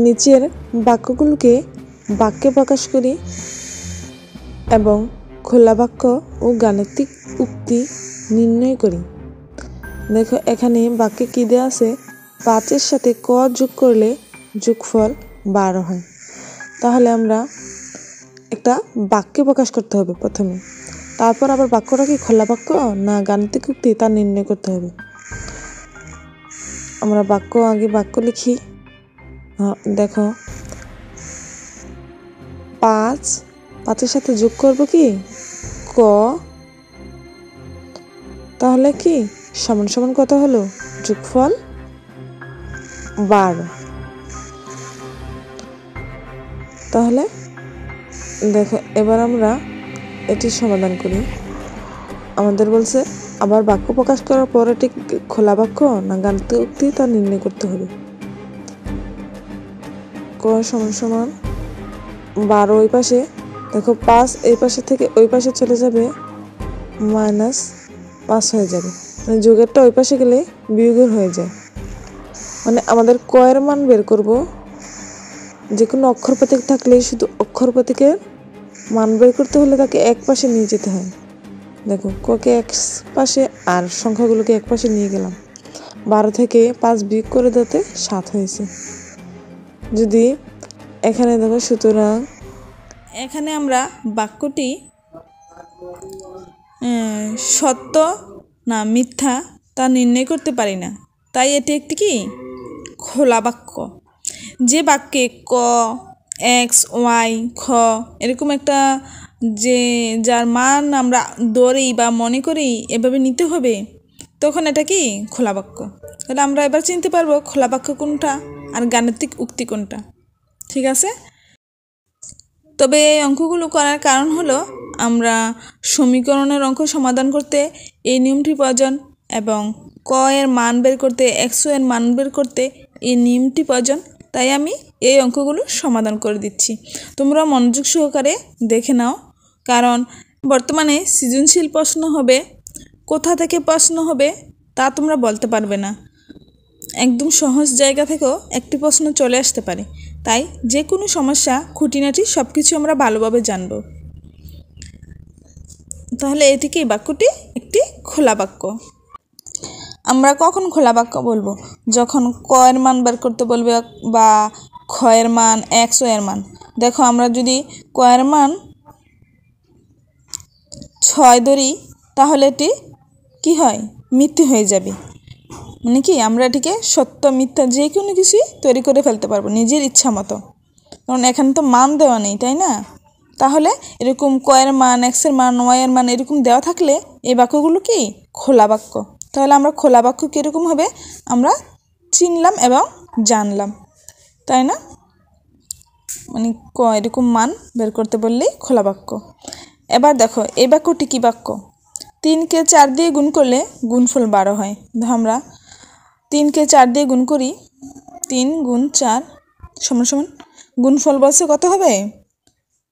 নিচের বাক্যগুলোকে বাক্যে প্রকাশ করি এবং খোলা বাক্য ও গাণিতিক উক্তি নির্ণয় করি। দেখো এখানে বাক্যে কি দেওয়া আছে, 5-এর সাথে ক যোগ করলে যোগফল 12 হয়। তাহলে আমরা একটা বাক্যে প্রকাশ করতে হবে প্রথমে, তারপর আবার বাক্যটা কি খোলা বাক্য না গাণিতিক উক্তি তা নির্ণয় করতে হবে। আমরা আগে বাক্য লিখি। দেখো 5-এর সাথে যোগ করব কি ক, তাহলে কি সমান সমান কত হলো, যোগফল 12। তাহলে দেখো এবার আমরা এটি সমাধান করি। আমাদের বলছে আবার বাক্য প্রকাশ করার পর এটি খোলা বাক্য না গাণিতিক উক্তি তা নির্ণয় করতে হবে। ক সমান সমান 12 ওই পাশে, দেখো 5 এই পাশে থেকে ওই পাশে চলে যাবে, -5 হয়ে যাবে। মানে যোগেরটা ওই পাশে গেলে বিয়োগের হয়ে যায়। মানে আমাদের ক এর মান বের করব, যে কোনো অক্ষর প্রতীক থাকলে শুধু অক্ষর প্রতীকের মান বের করতে হলে তাকে এক পাশে নিয়ে যেতে হয়। দেখো ককে এক পাশে আর সংখ্যাগুলোকে এক পাশে নিয়ে গেলাম, 12 থেকে 5 বিয়োগ করে দিতে 7 হয়েছে। যদি এখানে দেখো, সুতরাং এখানে আমরা বাক্যটি সত্য না মিথ্যা তা নির্ণয় করতে পারি না, তাই এটি একটি কি খোলা বাক্য। যে বাক্যে ক, এক্স, ওয়াই, খ এরকম একটা যার মান আমরা ধরি বা মনে করি এভাবে নিতে হবে, তখন এটা কি খোলা বাক্য। তাহলে আমরা এবার চিনতে পারবো খোলা বাক্য কোনটা আর গাণিতিক উক্তি কোনটা। ঠিক আছে। তবে এই অঙ্কগুলো করার কারণ হলো আমরা সমীকরণের অঙ্ক সমাধান করতে এই নিয়মটি প্রয়োজন, এবং ক এর মান বের করতে, এক্স এর মান বের করতে এই নিয়মটি প্রয়োজন। তাই আমি এই অঙ্কগুলো সমাধান করে দিচ্ছি, তোমরা মনোযোগ সহকারে দেখে নাও। কারণ বর্তমানে সৃজনশীল প্রশ্ন হবে, কোথা থেকে প্রশ্ন হবে তা তোমরা বলতে পারবে না। একদম সহজ জায়গা থেকেও একটি প্রশ্ন চলে আসতে পারে। তাই যে কোনো সমস্যা খুঁটিনাটি সব কিছু আমরা ভালোভাবে জানব। তাহলে এটিকে বাক্যটি একটি খোলা বাক্য। আমরা কখন খোলা বাক্য বলবো? যখন ক এর মান বের করতে বলবে বা খ এর মান, এক্স এর মান। দেখো আমরা যদি ক এর মান 6 ধরি, তাহলে এটি কি হয়, মিথ্যে হয়ে যাবে। মানে কি আমরা এটিকে সত্য মিথ্যা যে কোনো কিছুই তৈরি করে ফেলতে পারবো নিজের ইচ্ছা মতো, কারণ এখানে তো মান দেওয়া নেই, তাই না? তাহলে এরকম ক এর মান, এক্স এর মান, ওয়াই এর মান এরকম দেওয়া থাকলে এই বাক্যগুলো কি খোলা বাক্য। তাহলে আমরা খোলা বাক্য কীরকম হবে আমরা চিনলাম এবং জানলাম, তাই না? মানে ক এরকম মান বের করতে বললেই খোলা বাক্য। এবার দেখো এই বাক্যটি কী বাক্য? 3কে 4 দিয়ে গুণ করলে গুণফল 12 হয়। আমরা 3কে 4 দিয়ে গুণ করি, 3 গুণ 4 সমান সমান গুণফল বলছে কত হবে,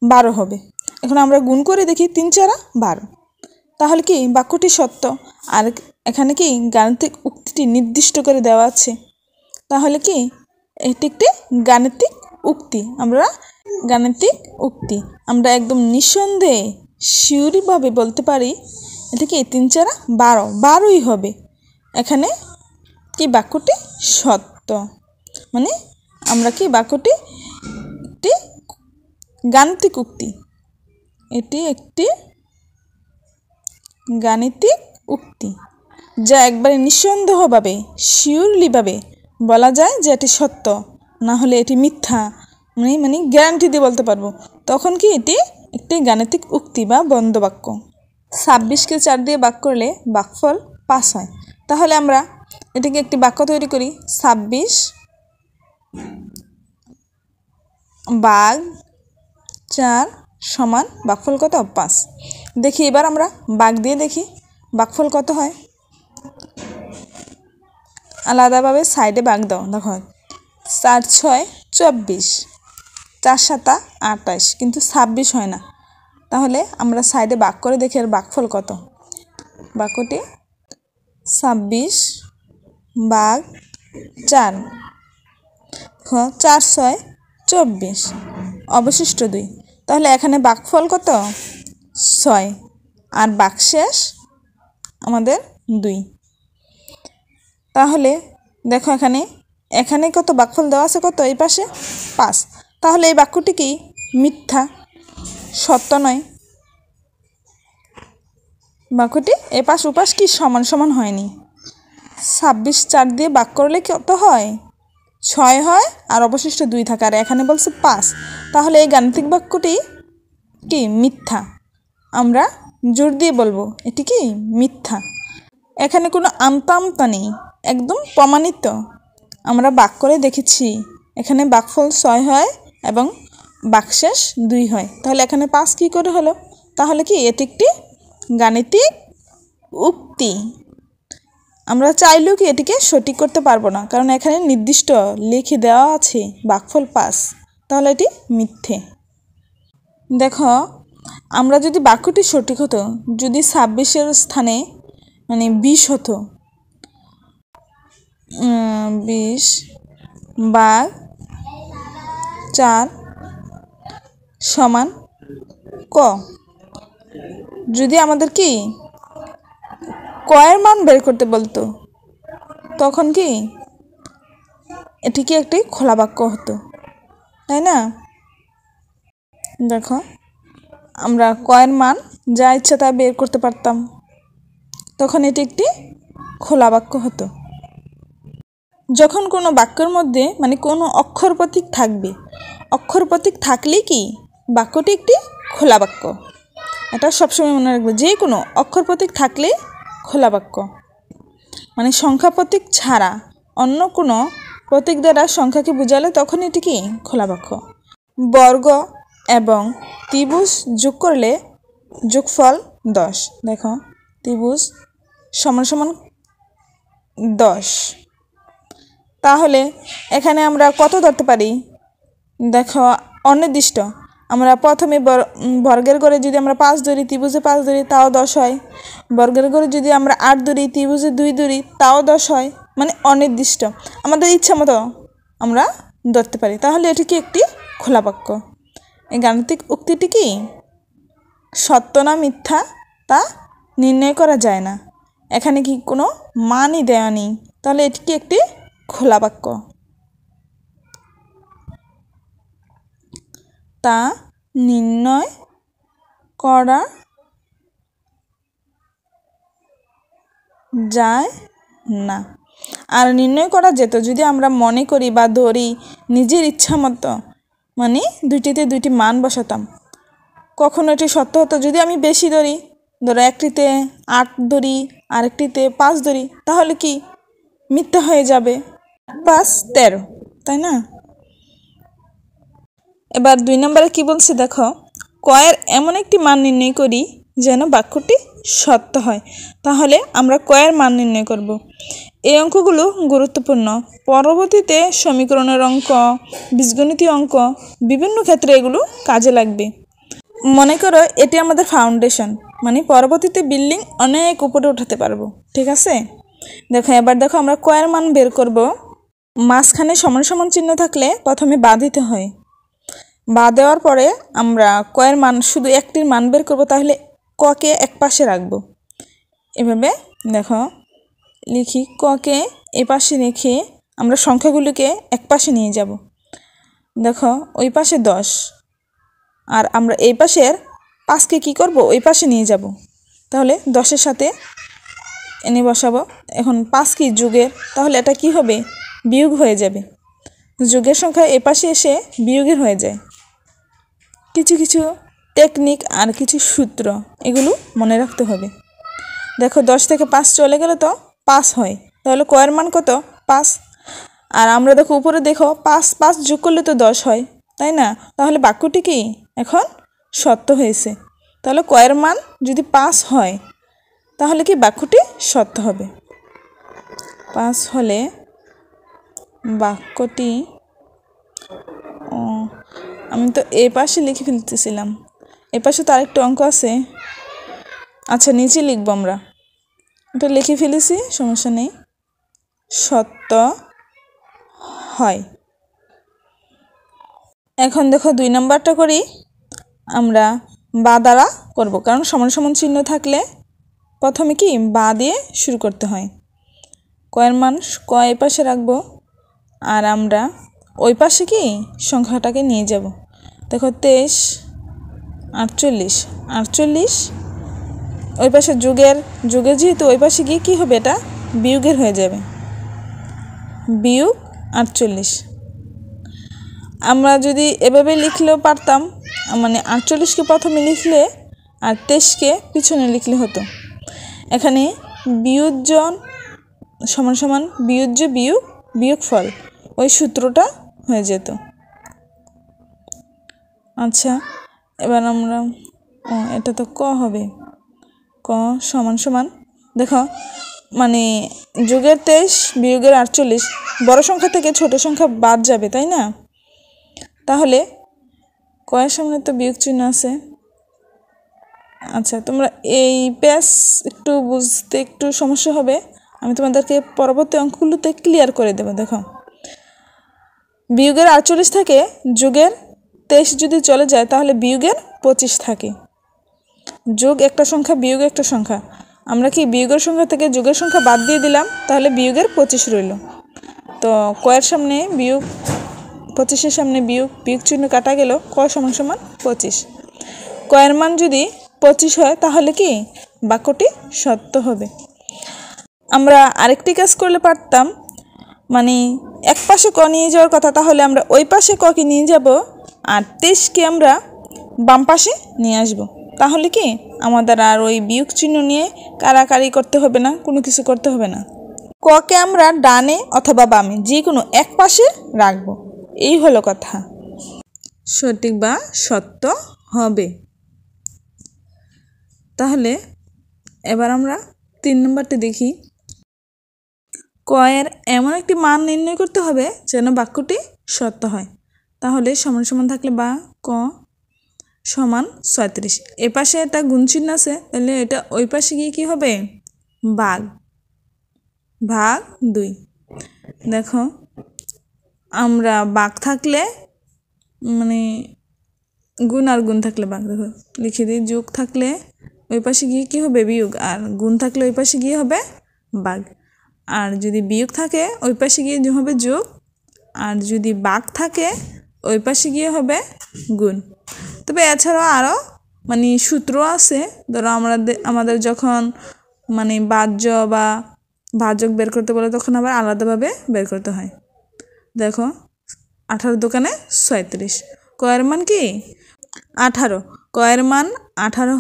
12 হবে। এখন আমরা গুণ করে দেখি 3 4 12, তাহলে কি বাক্যটি সত্য। আর এখানে কি গাণিতিক উক্তিটি নির্দিষ্ট করে দেওয়া আছে, তাহলে কি এটি একটি গাণিতিক উক্তি। গাণিতিক উক্তি আমরা একদম নিঃসন্দেহে শিওরভাবে বলতে পারি এটা কি 3 4 12, 12ই হবে। এখানে কি বাক্যটি সত্য, মানে আমরা কি বাক্যটি একটি গাণিতিক উক্তি, এটি একটি গাণিতিক উক্তি যা একবারে নিঃসন্দেহভাবে শিওরলিভাবে বলা যায় যে এটি সত্য, না হলে এটি মিথ্যা, মানে গ্যারান্টি দিয়ে বলতে পারবো, তখন কি এটি একটি গাণিতিক উক্তি বা বন্ধ বাক্য। 26কে 4 দিয়ে ভাগ করলে ভাগফল 5 হয়। তাহলে আমরা এটিকে একটি বাক্য তৈরি করি, 26 ভাগ 4 সমান ভাগফল কত, 5। দেখি এবার আমরা ভাগ দিয়ে দেখি ভাগফল কত হয়। আলাদাভাবে সাইডে ভাগ দাও। দেখো 4 6 24, 4 7 28, কিন্তু 26 হয় না। তাহলে আমরা সাইডে ভাগ করে দেখি এর ভাগফল কত। বাক্যটি 26 ভাগ 4, দেখো 4 6 24 অবশিষ্ট 2। তাহলে এখানে ভাগফল কত 6 আর ভাগশেষ আমাদের 2। তাহলে দেখো এখানে এখানে কত ভাগফল দেওয়া আছে, কত এই পাশে 5। তাহলে এই বাক্যটি কি মিথ্যা, সত্য নয়। বাক্যটি এপাশ ওপাশ কি সমান সমান হয়নি। 26 4 দিয়ে ভাগ করলে কত হয় 6 হয় আর অবশিষ্ট 2 থাকে, আর এখানে বলছে 5। তাহলে এই গাণিতিক বাক্যটি কি মিথ্যা। আমরা জোর দিয়ে বলবো এটি কি মিথ্যা। এখানে কোনো আমতা আমতা নেই, একদম প্রমাণিত। আমরা ভাগ করে দেখেছি, এখানে ভাগফল 6 হয় এবং ভাগশেষ 2 হয়। তাহলে এখানে 5 কি করে হলো? তাহলে কি এটি একটি গাণিতিক উক্তি। আমরা চাইলেও কি এটিকে সঠিক করতে পারবো না, কারণ এখানে নির্দিষ্ট লিখে দেওয়া আছে ভাগফল 5। তাহলে এটি মিথ্যে। দেখো আমরা যদি বাক্যটি সঠিক হতো, যদি 26-এর স্থানে মানে 20 হতো, 20 ভাগ 4 সমান ক, যদি আমাদের কি কয়ের মান বের করতে বলতো, তখন কি এটি কি একটি খোলা বাক্য হতো, তাই না? দেখো আমরা কয়ের মান যা ইচ্ছা তা বের করতে পারতাম, তখন এটি একটি খোলা বাক্য হতো। যখন কোনো বাক্যের মধ্যে মানে কোনো অক্ষর প্রতীক থাকবে, অক্ষর প্রতীক থাকলেই কি বাক্যটি একটি খোলা বাক্য। এটা সবসময় মনে রাখবে, যে কোনো অক্ষর প্রতীক থাকলেই খোলা বাক্য। মানে সংখ্যা প্রতীক ছাড়া অন্য কোনো প্রতীক দ্বারা সংখ্যাকে বোঝালে তখন এটি কি খোলা বাক্য। বর্গ এবং ত্রিভুজ যোগ করলে যোগফল 10। দেখো ত্রিভুজ সমান সমান 10। তাহলে এখানে আমরা কত ধরতে পারি? দেখো অনির্দিষ্ট। আমরা প্রথমে বর্গের ঘরে যদি আমরা 5 ধরি, ত্রিভুজে 5 ধরি, তাও 10 হয়। বর্গের ঘরে যদি আমরা 8 ধরি, ত্রিভুজে 2 ধরি, তাও 10 হয়। মানে অনির্দিষ্ট, আমাদের ইচ্ছা মতো আমরা ধরতে পারি। তাহলে এটি কি একটি খোলা বাক্য। এই গাণিতিক উক্তিটি কি সত্য না মিথ্যা তা নির্ণয় করা যায় না, এখানে কি কোনো মানই দেওয়া নেই। তাহলে এটি কি একটি খোলা বাক্য, তা নির্ণয় করা যায় না। আর নির্ণয় করা যেত যদি আমরা মনে করি বা ধরি নিজের ইচ্ছা মতো, মানে দুইটিতে দুইটি মান বসাতাম, কখনো এটি সত্য হতো। যদি আমি বেশি ধরি, ধরো একটিতে 8 ধরি, আরেকটিতে 5 ধরি, তাহলে কি মিথ্যা হয়ে যাবে। 5 13, তাই না? এবার 2 নম্বরে কি বলছে দেখো, কয়ের এমন একটি মান নির্ণয় করি যেন বাক্যটি সত্য হয়। তাহলে আমরা কয়ের মান নির্ণয় করব। এই অঙ্কগুলো গুরুত্বপূর্ণ। পরবর্তীতে সমীকরণের অঙ্ক, বীজগণিতীয় অঙ্ক, বিভিন্ন ক্ষেত্রে এগুলো কাজে লাগবে। মনে করো এটি আমাদের ফাউন্ডেশন, মানে পরবর্তীতে বিল্ডিং অনেক উপরে উঠাতে পারবো, ঠিক আছে? দেখো এবার দেখো আমরা কয়ের মান বের করব। মাঝখানে সমান সমান চিহ্ন থাকলে প্রথমে বাঁ দিতে হয়। বাঁ দেওয়ার পরে আমরা কয়ের মান শুধু একটির মান বের করব, তাহলে ককে এক পাশে রাখবো। এভাবে দেখো লিখি, ককে এ পাশে রেখে আমরা সংখ্যাগুলিকে এক পাশে নিয়ে যাব। দেখো ওই পাশে 10, আর আমরা এই পাশের 5কে কী করব, ওই পাশে নিয়ে যাব। তাহলে 10-এর সাথে এনে বসাবো। এখন 5 কি যোগের, তাহলে এটা কি হবে বিয়োগ হয়ে যাবে। যোগের সংখ্যা এ পাশে এসে বিয়োগের হয়ে যায়। কিছু কিছু টেকনিক আর কিছু সূত্র এগুলো মনে রাখতে হবে। দেখো 10 থেকে 5 চলে গেলে তো 5 হয়, তাহলে কয়ের মান কত 5। আর আমরা দেখো উপরে দেখো 5 5 যোগ করলে তো 10 হয়, তাই না? তাহলে বাক্যটি কি এখন সত্য হয়েছে। তাহলে কয়ের মান যদি 5 হয় তাহলে কি বাক্যটি সত্য হবে। 5 হলে বাক্যটি, আমি তো এ পাশে লিখে ফেলতেছিলাম, এ পাশে তো আরেকটা অঙ্ক আছে। আচ্ছা নিচে লিখবো, আমরা এটা লিখে ফেলেছি, সমস্যা নেই। সত্য হয়। এখন দেখো 2 নাম্বারটা করি। আমরা বা দ্বারা করব, কারণ সমান সমান চিহ্ন থাকলে প্রথমে কি বা দিয়ে শুরু করতে হয়। কয়ের মান ক এই পাশে রাখবো, আর আমরা ওই পাশে কি সংখ্যাটাকে নিয়ে যাব। দেখো 23, 48, 48 ওই পাশে যোগের যেহেতু ওই পাশে গিয়ে কী হবে, এটা বিয়োগের হয়ে যাবে, বিয়োগ 48। আমরা যদি এভাবে লিখলেও পারতাম, মানে 48কে প্রথমে লিখলে আর 23কে পিছনে লিখলে হতো। এখানে বিয়োজন সমান সমান বিয়োজ্য বিয়োগ বিয়োগফল, ওই সূত্রটা হয়ে যেত। আচ্ছা, এবার আমরা এটা তো ক হবে, ক সমান সমান দেখো, মানে যোগের 23 বিয়োগের 48, বড় সংখ্যা থেকে ছোট সংখ্যা বাদ যাবে, তাই না? তাহলে কয়ের সামনে তো বিয়োগ চিহ্ন আছে। আচ্ছা, তোমরা এই পেজ একটু বুঝতে একটু সমস্যা হবে, আমি তোমাদেরকে পরবর্তী অঙ্কগুলোতে ক্লিয়ার করে দেবো। দেখো, বিয়োগের 48 থেকে যোগের 23 যদি চলে যায় তাহলে বিয়োগের 25 থাকে। যোগ একটা সংখ্যা, বিয়োগ একটা সংখ্যা, আমরা কি বিয়োগের সংখ্যা থেকে যোগের সংখ্যা বাদ দিয়ে দিলাম, তাহলে বিয়োগের 25 রইল। তো কয়ের সামনে বিয়োগ, 25-এর সামনে বিয়োগ, বিয়োগ চিহ্ন কাটা গেল, ক সমান সমান 25। কয়ের মান যদি 25 হয় তাহলে কি বাক্যটি সত্য হবে। আমরা আরেকটি কাজ করলে পারতাম, মানে এক পাশে ক নিয়ে যাওয়ার কথা, তাহলে আমরা ওই পাশে ককে নিয়ে যাব আর 23কে আমরা বাম পাশে নিয়ে আসব। তাহলে কি আমাদের আর ওই বিয়োগ চিহ্ন নিয়ে কারাকারি করতে হবে না, কোনো কিছু করতে হবে না। ককে আমরা ডানে অথবা বামে যে কোনো এক পাশে রাখব, এই হলো কথা। সঠিক বা সত্য হবে। তাহলে এবার আমরা 3 নম্বরটি দেখি। কয়ের এমন একটি মান নির্ণয় করতে হবে যেন বাক্যটি সত্য হয়। তাহলে সমান সমান থাকলে বা ক সমান 37, এ পাশে একটা গুণ চিহ্ন আছে, তাহলে এটা ওই পাশে গিয়ে কী হবে, ভাগ 2। দেখো, আমরা ভাগ থাকলে মানে গুণ আর গুণ থাকলে ভাগ, দেখো লিখে দিই, যোগ থাকলে ওই পাশে গিয়ে কী হবে, বিয়োগ, আর গুণ থাকলে ওই পাশে গিয়ে হবে ভাগ। আর যদি বিয়োগ থাকে ওই পাশে গিয়ে হবে যোগ, আর যদি ভাগ থাকে ওই পাশে গিয়ে হবে গুণ। তবে এছাড়াও আরও মানে সূত্র আছে। ধরো আমাদের যখন মানে বাহ্য বা ভাজক বের করতে বলে তখন আবার আলাদাভাবে বের করতে হয়। দেখো, 18 দোকানে 37, কয়ের মান কি 18, কয়ের মান 18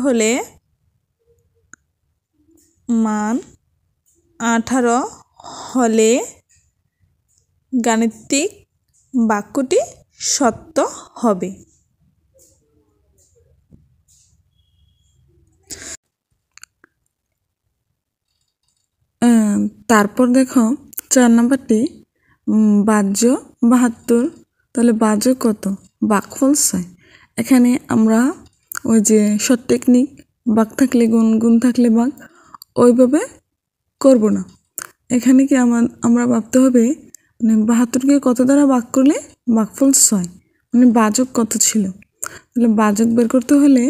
হলে গাণিতিক বাক্যটি সত্য হবে। তারপর দেখো 4 নম্বরটি, বাহ্য 72, তাহলে বাহ্য কত, ভাগফল 6। এখানে আমরা ওই যে শর্ট টেকনিক, ভাগ থাকলে গুণ, গুণ থাকলে ভাগ, ওইভাবে করব না। এখানে কি আমরা ভাবতে হবে মানে 72কে কত দ্বারা ভাগ করলে ভাগফল 6, মানে ভাজক কত ছিল। তাহলে ভাজক বের করতে হলে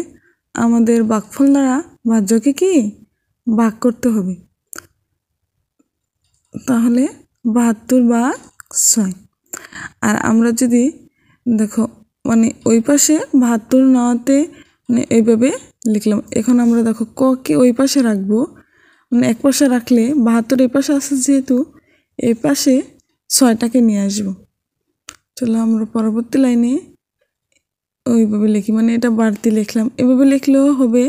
আমাদের ভাগফল দ্বারা ভাজ্যকে কি ভাগ করতে হবে। তাহলে 72/6। আর আমরা যদি দেখো মানে ওই পাশে 72 নেওয়াতে মানে এইভাবে লিখলাম। এখন আমরা দেখো ককে ওই পাশে রাখবো, মানে এক পাশে রাখলে 72 এই পাশে আছে যেহেতু এই পাশে 6টাকে নিয়ে আসবো। চলো আমরা পরবর্তী লাইনে ওইভাবে লিখি, মানে এটা বাড়তি লিখলাম, এভাবে লিখলেও হবে,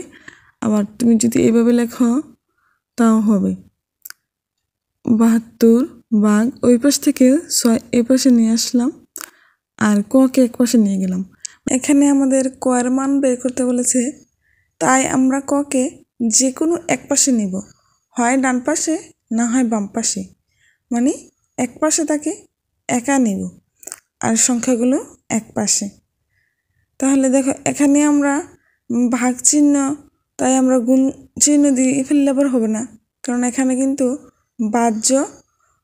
আবার তুমি যদি এভাবে লেখো তাও হবে। 72 ভাগ ওই পাশ থেকে 6 এই পাশে নিয়ে আসলাম, আর ককে এক পাশে নিয়ে গেলাম। এখানে আমাদের কয়ের মান বের করতে বলেছে, তাই আমরা ককে যে কোনো এক পাশে নিব, হয় ডান পাশে না হয় বাম পাশে, মানে এক পাশে তাকে একা নিব আর সংখ্যাগুলো এক পাশে। তাহলে দেখো এখানে আমরা ভাগ চিহ্ন, তাই আমরা গুণ চিহ্ন দিয়ে ফেললে আবার হবে না, কারণ এখানে কিন্তু বাহ্য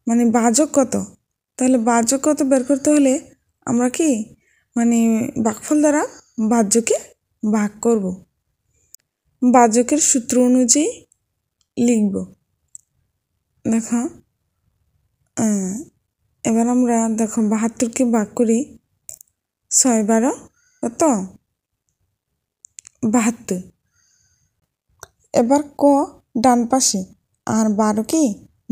মানে ভাজক কত, তাহলে ভাজক কত বের করতে হলে আমরা কি মানে ভাগফল দ্বারা ভাজ্যকে ভাগ করব। ভাজকের সূত্র অনুযায়ী লিখব। দেখো এবার আমরা দেখো 72কে ভাগ করি 6 12 কত 72। এবার ক ডান পাশে আর 12 কি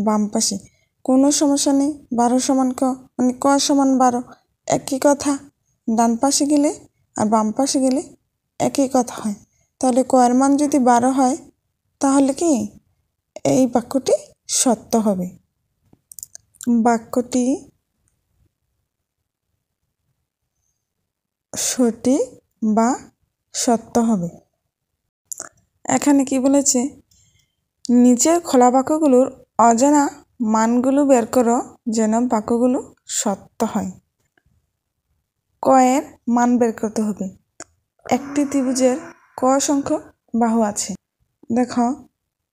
বাম পাশে, কোনো সমস্যা নেই। 12 সমান ক, মানে ক সমান 12, একই কথা। ডান পাশে গেলে আর বাম পাশে গেলে একই কথা হয়। তাহলে ক এর মান যদি 12 হয় তাহলে কি এই বাক্যটি সত্য হবে। বাক্যটি সঠিক বা সত্য হবে। এখানে কি বলেছে, নিচের খোলা বাক্যগুলোর অজানা মানগুলো বের করো যেন বাক্যগুলো সত্য হয়। ক এর মান বের করতে হবে। একটি ত্রিভুজের ক সংখ্যক বাহু আছে। দেখো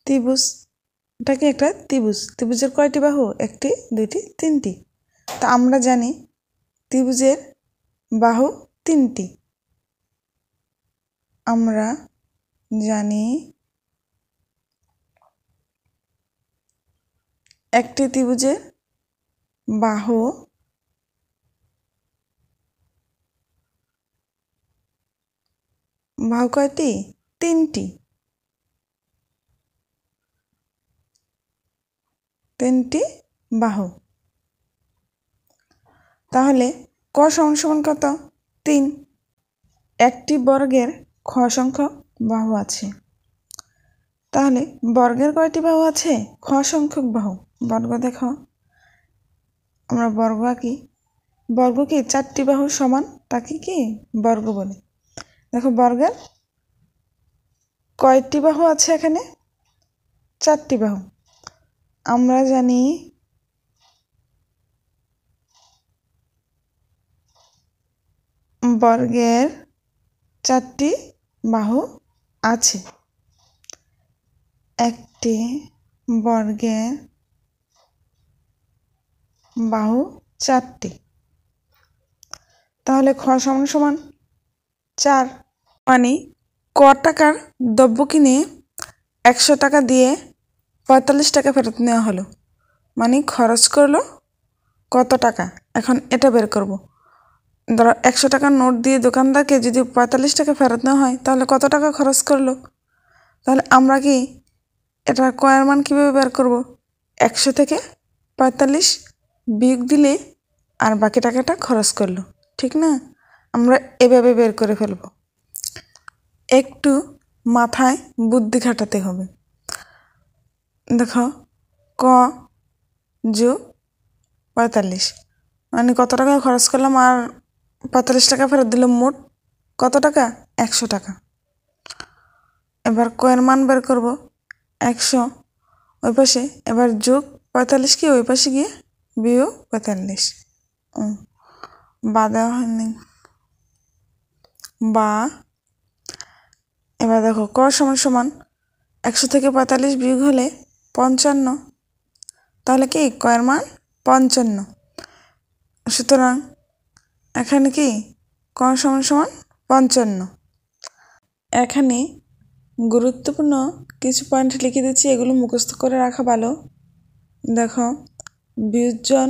ত্রিভুজটা কি একটা ত্রিভুজ, ত্রিভুজের কয়টি বাহু? 1টি 2টি 3টি। তা আমরা জানি ত্রিভুজের বাহু 3টি। আমরা জানি একটি ত্রিভুজের বাহু কয়টি? 3টি। 3টি বাহু। তাহলে ক সমান কত? 3। একটি বর্গের খ সংখ্যক বাহু আছে। তাহলে বর্গের কয়টি বাহু আছে? খ সংখ্যক বাহু। বর্গ দেখো, আমরা বর্গ আঁকি। বর্গ কি 4টি বাহু সমান, তাকে কি বর্গ বলে। দেখো বর্গের কয়টি বাহু আছে এখানে? 4টি বাহু। আমরা জানি বর্গের 4টি বাহু আছে। একটি বর্গের বাহু 4টি। তাহলে খ সমান 4। মানে ক টাকার দ্রব্য কিনে 100 টাকা দিয়ে 45 টাকা ফেরত নেওয়া হলো, মানে খরচ করলো কত টাকা। এখন এটা বের করব। ধরো 100 টাকার নোট দিয়ে দোকানদারকে যদি 45 টাকা ফেরত নেওয়া হয় তাহলে কত টাকা খরচ করলো। তাহলে আমরা কি এটা কয়ের মান কীভাবে বের করব? 100 থেকে 45 বিয়োগ দিলে আর বাকি টাকাটা খরচ করলো, ঠিক না? আমরা এভাবে বের করে ফেলব। একটু মাথায় বুদ্ধি খাটাতে হবে। দেখো ক যোগ 45, মানে কত টাকা খরচ করলাম আর 45 টাকা ফেরত দিলাম, মোট কত টাকা? 100 টাকা। এবার কয়ের মান বের করব 100 ওই পাশে, এবার যোগ 45 কি ওই পাশে গিয়ে বিয়োগ 45। বা দেওয়া হয়নি বা। এবার দেখো ক সমান 100 থেকে 45 বিয়োগ হলে 55। তাহলে কি কয়ের মান 55। সুতরাং এখানে কি ক সমান 55। এখানে গুরুত্বপূর্ণ কিছু পয়েন্ট লিখে দিচ্ছি, এগুলো মুখস্থ করে রাখা ভালো। দেখো বিয়োজন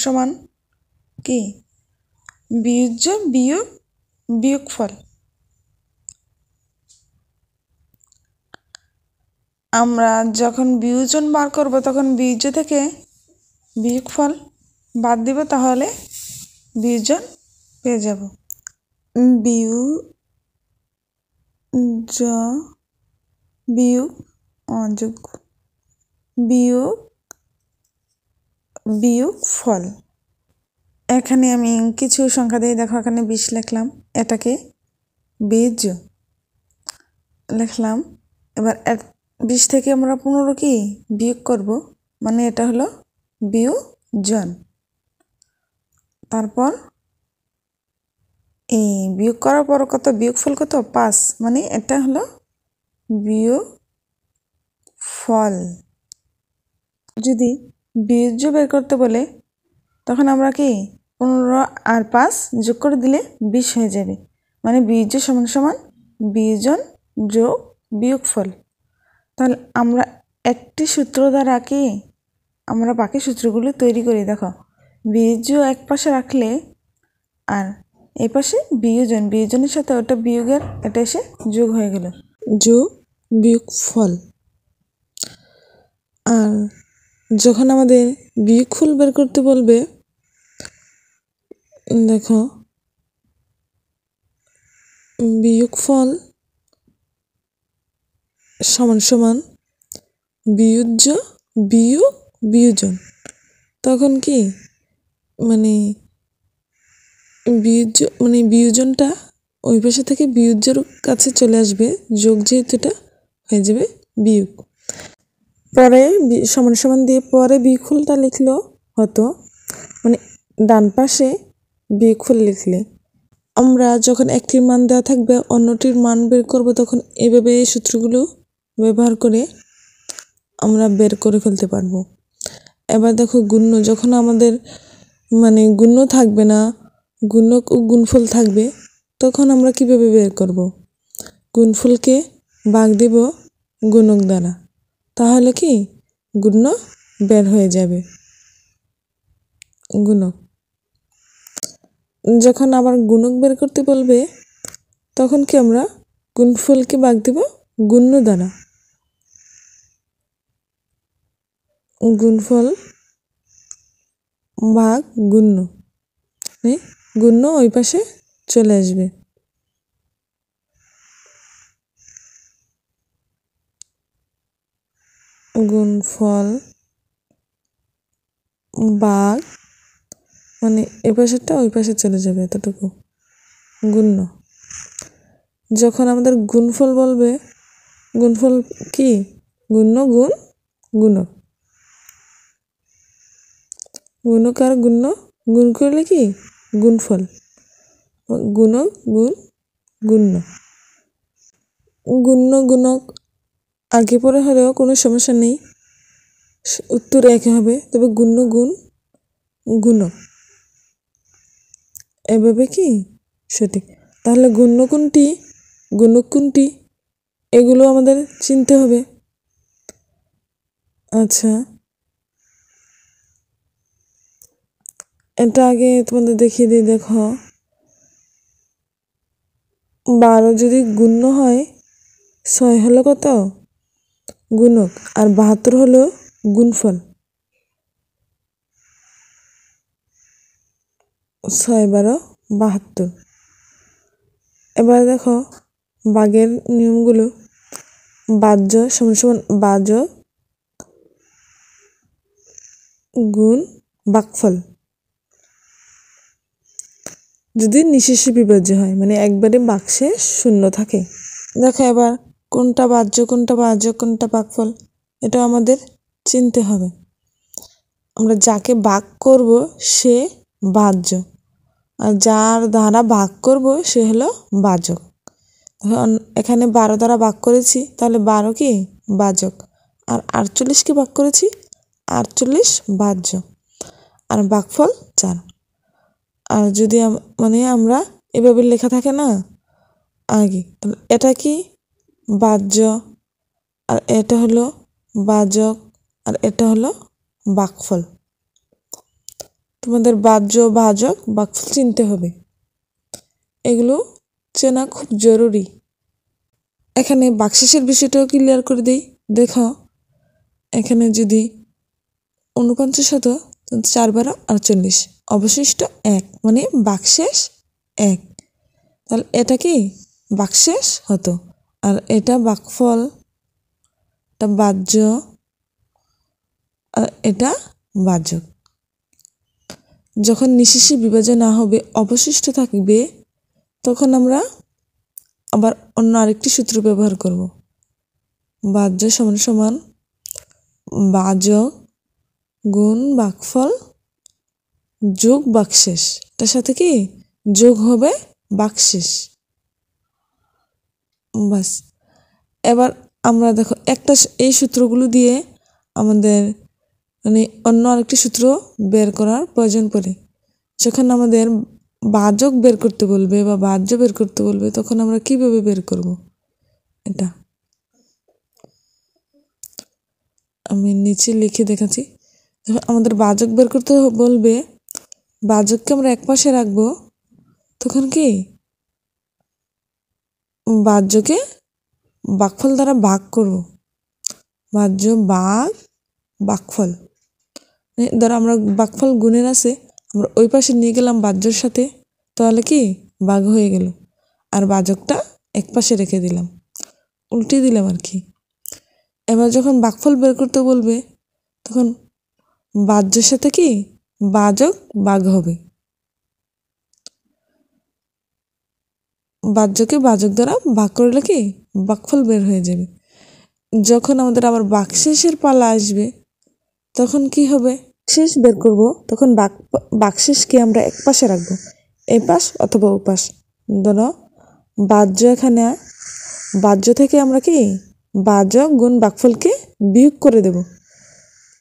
সমান কি? বিয়োজন বিয়োগ বিয়োগফল। আমরা যখন বিয়োজন বার করব তখন বিয়োজ্য থেকে বিয়োগফল বাদ দিব, তাহলে বিয়োজন পেয়ে যাব। বিয়োগফল। এখানে আমি কিছু সংখ্যা দিয়ে দেখো, এখানে 20 লিখলাম, এটাকে বিয়োজ্য লিখলাম। এবার 20 থেকে আমরা 15 কি বিয়োগ করব, মানে এটা হলো বিয়োজন। তারপর এই বিয়োগ করার পর কত, বিয়োগফল কত? 5, মানে এটা হলো বিয়োগফল। যদি বিয়োজ্য বের করতে বলে তখন আমরা কি 15 আর 5 যোগ করে দিলে 20 হয়ে যাবে, মানে বীর্য সমান সমান বিয়োজন যোগ বিয়োগফল। তাহলে আমরা একটি সূত্র দ্বারা কি আমরা বাকি সূত্রগুলো তৈরি করি। দেখো, বীর্য এক পাশে রাখলে আর এই পাশে বিয়োজনের সাথে ওটা বিয়োগের এটা এসে যোগ হয়ে গেল, যোগ বিয়োগফল। আর যখন আমাদের বিয়োগফল বের করতে বলবে, দেখো বিয়োগফল সমান সমান বিয়োজ্য বিয়োগ বিয়োজন, তখন কি মানে বিয়োজনটা ওই পাশে থেকে বিয়োজ্যর কাছে চলে আসবে, যোগ যেহেতু এটা হয়ে যাবে বিয়োগ। পরে সমান সমান দিয়ে পরে বিয়োগফলটা লিখলেও হতো, মানে ডান পাশে বিয়োগফল লিখলে আমরা যখন একটির মান দেওয়া থাকবে অন্যটির মান বের করব, তখন এভাবে এই সূত্রগুলো ব্যবহার করে আমরা বের করে ফেলতে পারবো। এবার দেখো গুণ্য, যখন আমাদের গুণ্য থাকবে না, গুণক ও গুণফল থাকবে, তখন আমরা কিভাবে বের করব? গুণফলকে ভাগ দেব গুণক দ্বারা, তাহলে কি গুণ্য বের হয়ে যাবে। গুণক যখন আবার গুণক বের করতে বলবে, তখন কি আমরা গুণফলকে ভাগ দেব গুণ্য দ্বারা, গুণফল ভাগ গুণ্য, গুণ্য ওই পাশে চলে আসবে। গুণফল ভাগ এই পাশেরটা ওই পাশে চলে যাবে, এতটুকু গুণ্য। যখন আমাদের গুণফল বলবে, গুণফল কি গুণ্য গুণ গুণক, গুণক আর গুণ্য গুণ করলে কি গুণফল, গুণক গুণ গুণ্য। গুণ্য গুণক আগে পরে হলেও কোনো সমস্যা নেই, উত্তর একই হবে, তবে গুণ্য গুণ গুণক এভাবে কি সঠিক। তাহলে গুণ্য কোনটি গুণক কোনটি এগুলো আমাদের চিনতে হবে। আচ্ছা, এটা আগে তোমাদের দেখিয়ে দিই। দেখো, 12 যদি গুণ্য হয়, 6 হলো কত গুণক, আর 72 হলো গুণফল। 6 12 72। এবার দেখো ভাগের নিয়মগুলো, বাহ্য সমান সমান বাচক গুণ ভাগফল, যদি নিঃশেষে বিভাজ্য হয়, একবারে বাক্সে শূন্য থাকে। দেখো এবার কোনটা বাহ্য কোনটা বাচক কোনটা ভাগফল, এটা আমাদের চিনতে হবে। আমরা যাকে ভাগ করব সে বাহ্য, আর যার দ্বারা ভাগ করব সে হলো বাচক। এখানে 12 দ্বারা ভাগ করেছি, তাহলে 12 কি বাচক, আর 48কে ভাগ করেছি 48 বাহ্য, আর ভাগফল 4। আর যদি আমরা এভাবে লেখা থাকে না আগে, এটা কি বাহ্য, আর এটা হলো বাচক, আর এটা হলো ভাগফল। তোমাদের বাহ্য ভাজক ভাগফল চিনতে হবে, এগুলো চেনা খুব জরুরি। এখানে ভাগশেষের বিষয়টাও ক্লিয়ার করে দিই। দেখো এখানে যদি 49 হতো, 4 12 48, অবশিষ্ট 1, ভাগশেষ 1, তাহলে এটা কি ভাগশেষ হতো, আর এটা ভাগফল, এটা বাহ্য, আর এটা ভাজক। যখন নিঃশেষে বিভাজ্য না হবে, অবশিষ্ট থাকবে, তখন আমরা আবার অন্য আরেকটি সূত্র ব্যবহার করব। বাহ্য সমান সমান ভাজক গুণ ভাগফল যোগ ভাগশেষ, তার সাথে কি যোগ হবে ভাগশেষ। বাস, এবার আমরা দেখো এই সূত্রগুলো দিয়ে আমাদের অন্য আরেকটি সূত্র বের করার প্রয়োজন পড়ে। যখন আমাদের বাজক বের করতে বলবে বা বাহ্য বের করতে বলবে তখন আমরা কিভাবে বের করব? এটা আমি নিচে লিখে দেখাচ্ছি। যখন আমাদের বাজক বের করতে বলবে, বাজককে আমরা একপাশে রাখবো, তখন কি বাহ্যকে ভাগফল দ্বারা ভাগ করব। বাহ্য ভাগ ভাগফল, ধরো আমরা ভাগফল গুণের আছে, আমরা ওই পাশে নিয়ে গেলাম বাহ্যর সাথে, তাহলে কি ভাগ হয়ে গেল। আর বাজকটা এক পাশে রেখে দিলাম, উল্টে দিলাম আর কি। এবার যখন ভাগফল বের করতে বলবে তখন বাহ্যের সাথে কি বাজক ভাগ হবে, বাহ্যকে বাজক দ্বারা ভাগ করলে কি ভাগফল বের হয়ে যাবে। যখন আমাদের আবার ভাগশেষের পালা আসবে তখন কি হবে, শেষ বের করব, তখন ভাগশেষকে আমরা এক পাশে রাখবো, এই পাশ অথবা ও পাশ। ধরো বাহ্য এখানে, বাহ্য থেকে আমরা কি বাজক গুণ ভাগফলকে বিয়োগ করে দেব।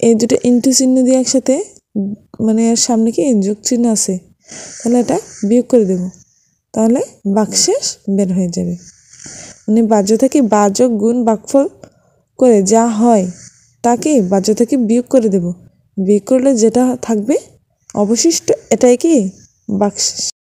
এই দুটো ইন্টু চিহ্ন দিয়ে একসাথে, মানে এর সামনে কি যোগ চিহ্ন আছে, তাহলে এটা বিয়োগ করে দেব, তাহলে ভাগশেষ বের হয়ে যাবে। মানে বাহ্য থেকে বাজক গুণ ভাগফল করে যা হয় তাকে বাহ্য থেকে বিয়োগ করে দেব, বিয়োগ করলে যেটা থাকবে অবশিষ্ট এটাই কি ভাগশেষ।